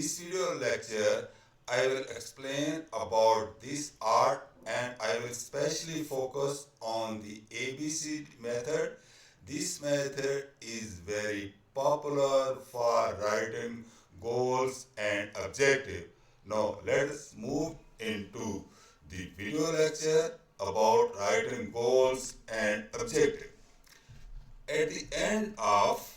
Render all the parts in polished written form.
this video lecture, I will explain about this art and I will specially focus on the ABC method. This method is very popular for writing goals and objectives. Now let us move into the video lecture about writing goals and objectives. At the end of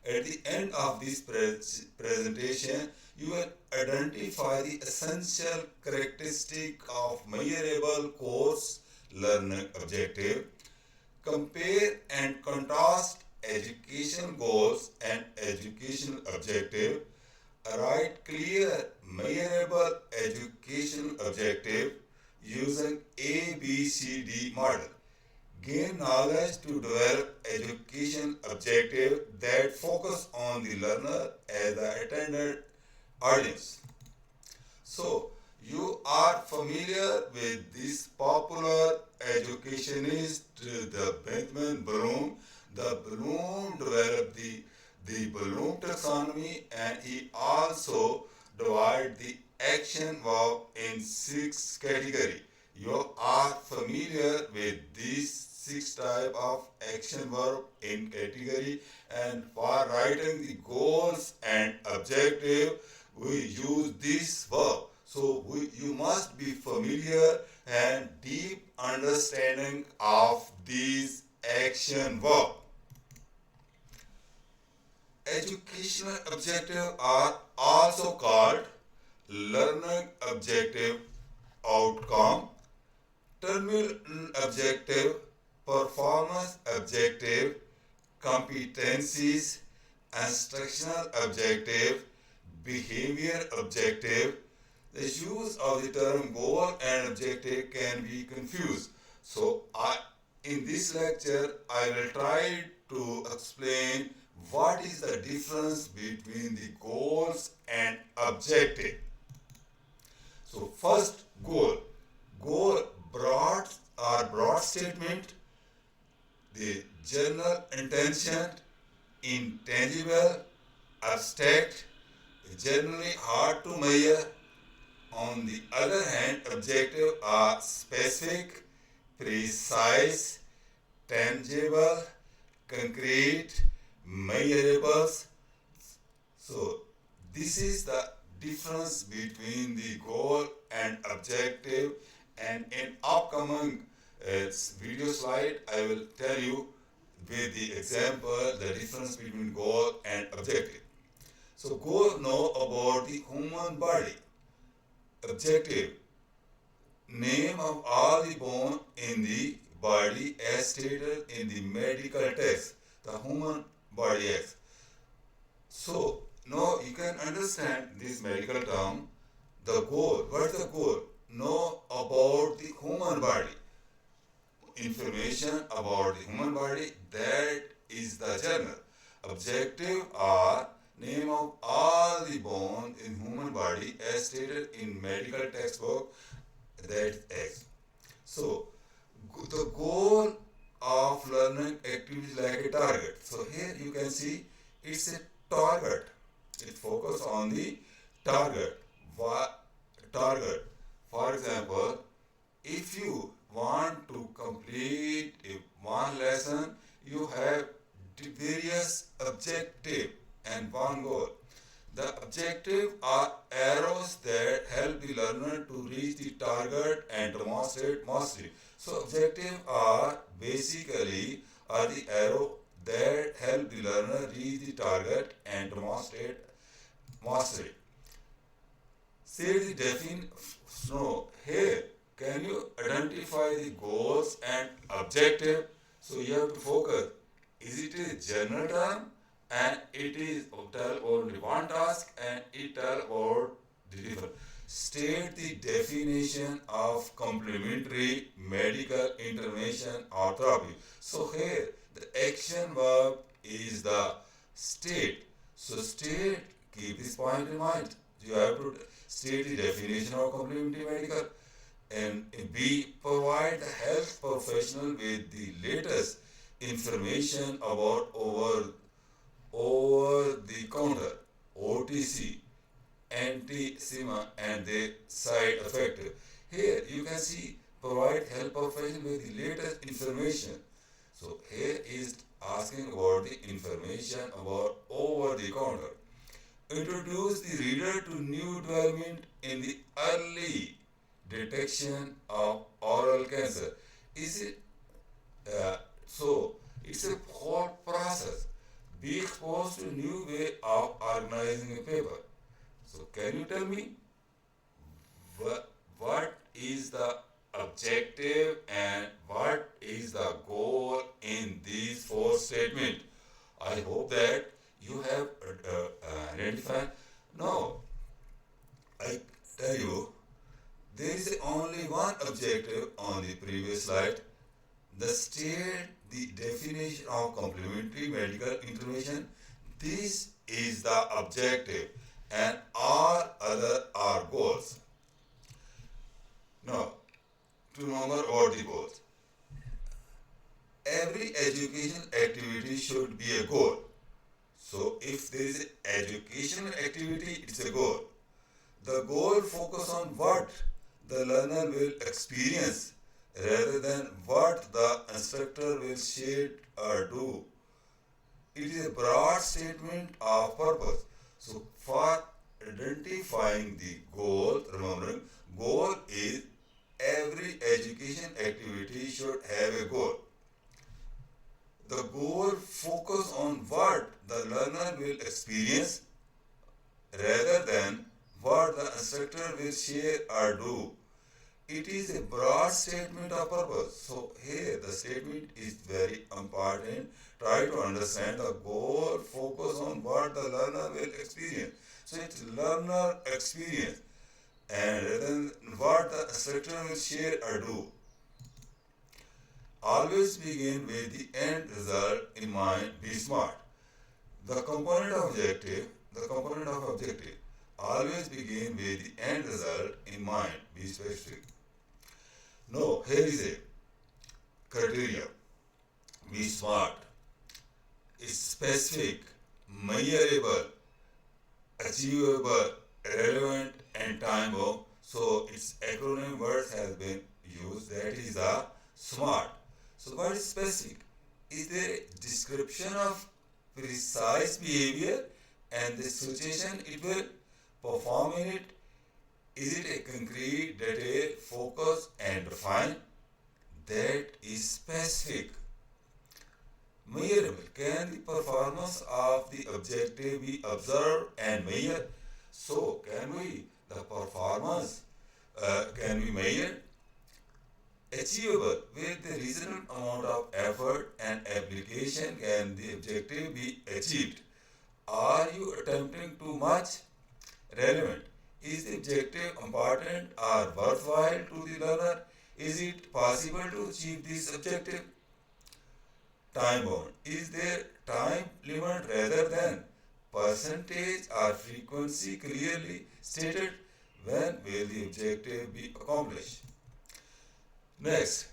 at the end of this presentation, you will identify the essential characteristic of measurable course learning objective, compare and contrast education goals and educational objective, write clear measurable educational objective using ABCD model. Gain knowledge to develop education objective that focus on the learner as the intended audience. So, you are familiar with this popular educationist, the Benjamin Bloom. The Bloom developed the Bloom taxonomy and he also divided the action verb in six categories. You are familiar with these six type of action verb in category, and for writing the goals and objective we use this verb. So you must be familiar and deep understanding of these action verb. Educational objective are also called learning objective outcome, terminal objective, performance objective, competencies, instructional objective, behavior objective. The use of the term goal and objective can be confused. So in this lecture I will try to explain what is the difference between the goals and objective. So first, goal. Goal broad statement, the general intention, intangible, abstract, generally hard to measure. On the other hand, objective are specific, precise, tangible, concrete, measurables. So this is the difference between the goal and objective, and in upcoming video slide I will tell you with the example the difference between goal and objective. So goal know about the human body. Objective name of all the bone in the body as stated in the medical text, the human body X. So now you can understand this medical term. The goal, what's the goal? Know about the human body. Information about the human body, that is the journal. Objective are name of all the bone in human body as stated in medical textbook, that X. So the goal of learning activities like a target. So here you can see it's a target. It focuses on the target. Target. For example, if you want to complete one lesson, you have various objective and one goal. The objective are arrows that help the learner to reach the target and demonstrate mastery. So objective are basically the arrow that help the learner reach the target and demonstrate mastery. Say the definition. No, here can you identify the goals and objective? So you have to focus. Is it a general term and it is tell only one task and it tell about the different. State the definition of complementary medical intervention or therapy. So here the action verb is the state. So state, keep this point in mind. You have to state the definition of complementary medical, and B, provide the health professional with the latest information about over the counter OTC, anti-SEMA, and their side effect. Here you can see provide health professional with the latest information. So here is asking about the information about over the counter. Introduce the reader to new development in the early detection of oral cancer. Is it so? It's a whole process. Be exposed to new way of organizing a paper. So can you tell me what is the objective and what is the goal in these four statements? I hope that you have identified. No, I tell you, there is only one objective on the previous slide. The state the definition of complementary medical intervention. This is the objective, and all other are goals. Now, to remember about the goals. Every education activity should be a goal. So, if there is an educational activity, it's a goal. The goal focus on what the learner will experience rather than what the instructor will shade or do. It is a broad statement of purpose. So for identifying the goal, remembering goal is every education activity should have a goal. The goal focus on what the learner will experience rather than what the instructor will share or do. It is a broad statement of purpose. So here the statement is very important. Try to understand the goal, focus on what the learner will experience. So it's learner experience and rather than what the instructor will share or do. Always begin with the end result in mind. Be smart. The component of objective always begin with the end result in mind. Be specific. No, here is a criteria. Be smart. It's specific, measurable, achievable, relevant, and time bound. So its acronym words has been used. That is a SMART. So what is specific? Is there a description of precise behavior and the situation it will perform in it? Is it a concrete, detailed, focused, and defined? That is specific. Measurable. Can the performance of the objective be observed and measured? So, can we, the performance, can be measured? Achievable. With the reasonable amount of effort and application, can the objective be achieved? Are you attempting too much? Relevant. Is the objective important or worthwhile to the learner? Is it possible to achieve this objective? Time bound. Is there time limit rather than percentage or frequency clearly stated? When will the objective be accomplished? Next,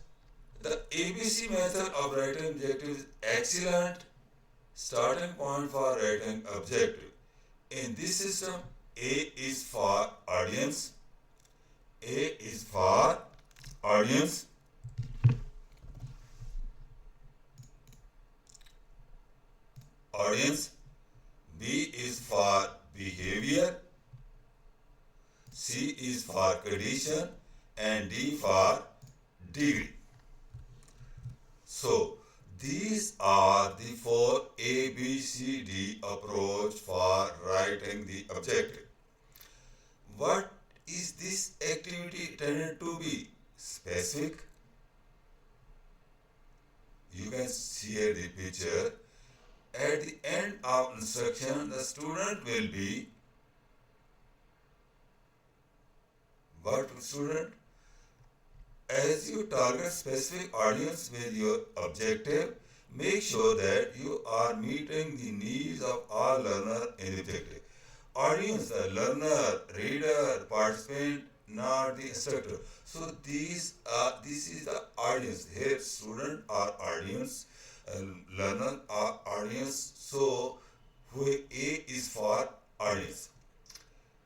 the ABC method of writing objective is excellent starting point for writing objective. In this system, A is for audience. A is for audience. Audience. B is for behavior. C is for condition. And D for degree. So, these are the four ABCD approach for writing the objective. What is this activity intended to be? Specific. You can see here the picture. At the end of instruction, the student will be what student? As you target specific audience with your objective, make sure that you are meeting the needs of all learners in the objective. Audience, the learner, reader, participant, not the instructor. So this is the audience. Here, student are audience, learner are audience. So A is for audience.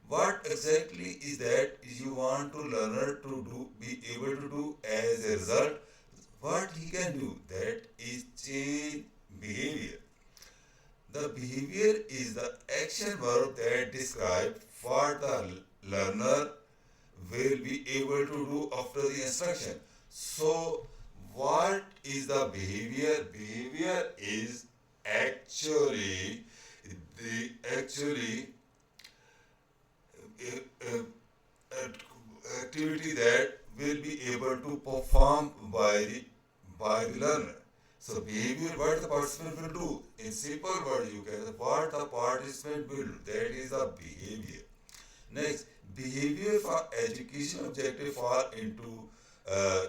What exactly is that you want to learner to do, be able to do as a result? What he can do, that is change behavior. The behavior is the action verb that describes what the learner will be able to do after the instruction. So, what is the behavior? Behavior is actually the uh, activity that will be able to perform by the learner. So behavior, what the participant will do. In simple words, you can what the participant will do. That is the behavior. Next, behavior for education objective fall into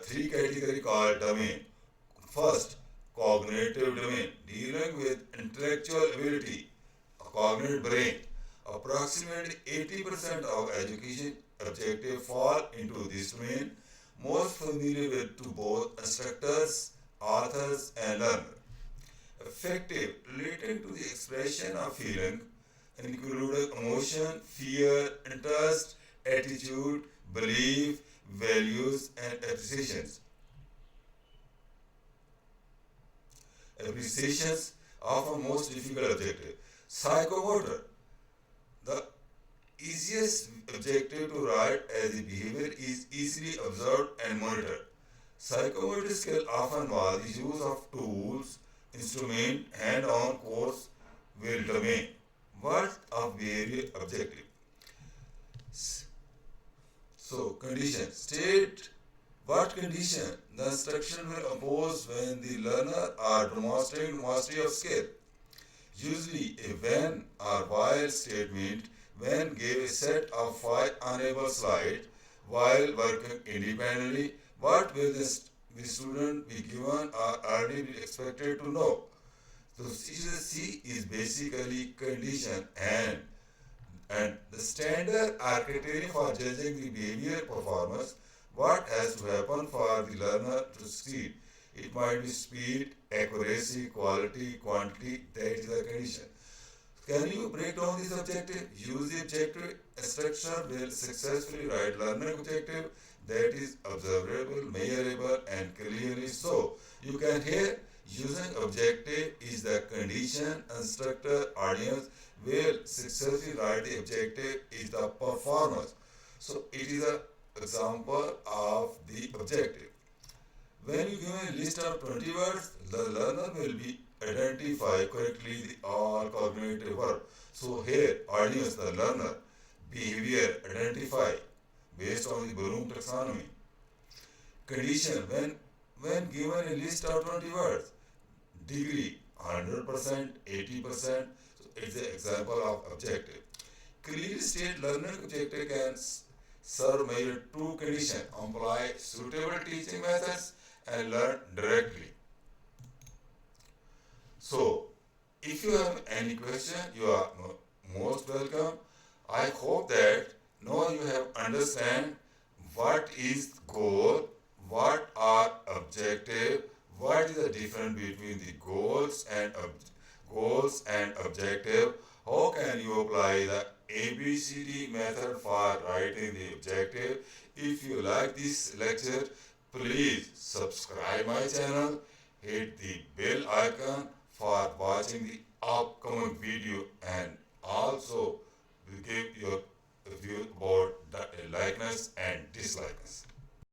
three category called domain. First, cognitive domain, dealing with intellectual ability, a cognitive brain. Approximately 80% of education objectives fall into this domain, most familiar with to both instructors, authors, and learners. Affective, relating to the expression of feeling, including emotion, fear, interest, attitude, belief, values, and appreciations. Appreciations of a most difficult objective. Psychomotor, the easiest objective to write as a behavior is easily observed and monitored. Psychomotor skill often involve the use of tools, instrument, hand-on course will domain. What of behavior objective? So condition. State what condition the instruction will impose when the learner are demonstrating mastery of skill. Usually a when or while statement when gave a set of five unable slides while working independently. What will the student be given or early be expected to know? So C is basically condition and the standard are criteria for judging the behavior performance. What has to happen for the learner to succeed? It might be speed, accuracy, quality, quantity, that is the condition. Can you break down this objective? Use the objective structure will successfully write learning objective that is observable, measurable, and clearly so. You can hear using objective is the condition instructor audience will successfully write the objective is the performance. So it is an example of the objective. When you give a list of 20 words, the learner will be identify correctly the all cognitive verb. So here, audience, the learner, behavior, identify based on the Bloom taxonomy. Condition, when given a list of 20 words, degree, 100%, 80%, so it's an example of objective. Clearly state learning objective can serve measure two conditions, apply suitable teaching methods and learn directly. So, if you have any question, you are most welcome. I hope that now you have understand what is goal, what are objective, what is the difference between the goals and objective. How can you apply the ABCD method for writing the objective? If you like this lecture, please subscribe my channel, hit the bell icon for watching the upcoming video and also give your view about the likeness and dislikeness.